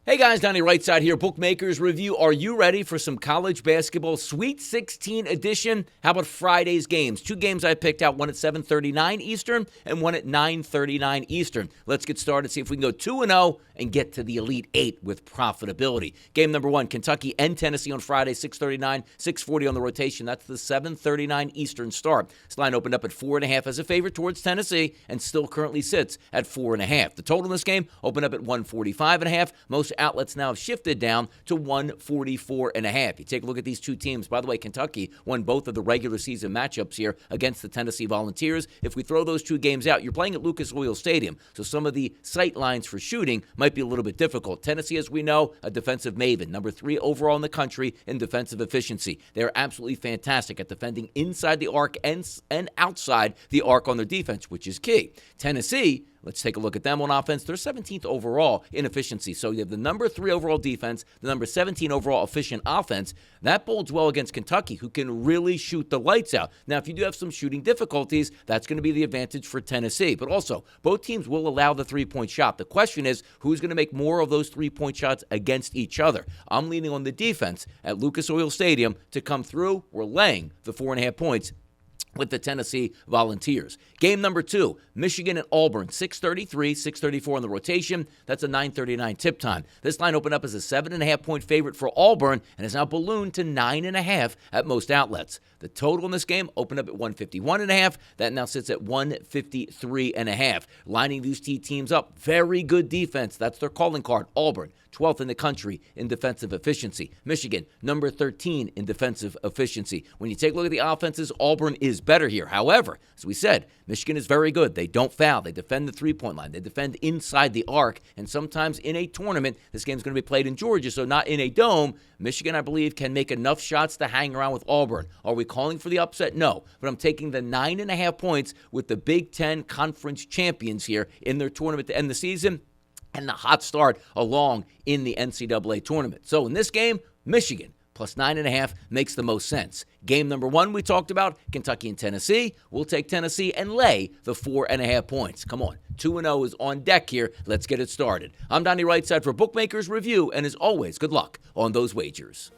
Hey guys, Donnie RightSide here, Bookmakers Review. Are you ready for some college basketball Sweet 16 edition? How about Friday's games? Two games I picked out, one at 7:39 Eastern and one at 9:39 Eastern. Let's get started, see if we can go 2-0 and get to the Elite Eight with profitability. Game number one, Kentucky and Tennessee on Friday, 6:39, 6:40 on the rotation. That's the 7:39 Eastern start. This line opened up at 4.5 as a favorite towards Tennessee and still currently sits at 4.5. The total in this game opened up at 145.5. Most outlets now have shifted down to 144.5. You take a look at these two teams. By the way, Kentucky won both of the regular season matchups here against the Tennessee Volunteers. If we throw those two games out, you're playing at Lucas Oil Stadium, so some of the sight lines for shooting might be a little bit difficult. Tennessee, as we know, a defensive maven, number 3 overall in the country in defensive efficiency. They're absolutely fantastic at defending inside the arc and outside the arc on their defense, which is key. Tennessee, let's take a look at them on offense. They're 17th overall in efficiency. So you have the number 3 overall defense, the number 17 overall efficient offense. That bodes well against Kentucky, who can really shoot the lights out. Now, if you do have some shooting difficulties, that's going to be the advantage for Tennessee. But also, both teams will allow the three-point shot. The question is, who's going to make more of those three-point shots against each other? I'm leaning on the defense at Lucas Oil Stadium to come through. We're laying the 4.5 points with the Tennessee Volunteers. Game number 2, Michigan and Auburn, 6:33, 6:34 on the rotation. That's a 9:39 tip time. This line opened up as a 7.5-point favorite for Auburn and is now ballooned to 9.5 at most outlets. The total in this game opened up at 151.5. That now sits at 153.5. Lining these two teams up, very good defense. That's their calling card. Auburn, 12th in the country in defensive efficiency. Michigan, number 13 in defensive efficiency. When you take a look at the offenses, Auburn is better here. However, as we said, Michigan is very good. They don't foul. They defend the three-point line. They defend inside the arc. And sometimes in a tournament, this game is going to be played in Georgia, so not in a dome. Michigan, I believe, can make enough shots to hang around with Auburn. Are we calling for the upset? No. But I'm taking the 9.5 points with the Big Ten Conference champions here in their tournament to end the season and the hot start along in the NCAA tournament. So in this game, Michigan plus 9.5 makes the most sense. Game number 1 we talked about, Kentucky and Tennessee. We'll take Tennessee and lay the 4.5 points. Come on, 2-0 is on deck here. Let's get it started. I'm Donnie RightSide for Bookmakers Review, and as always, good luck on those wagers.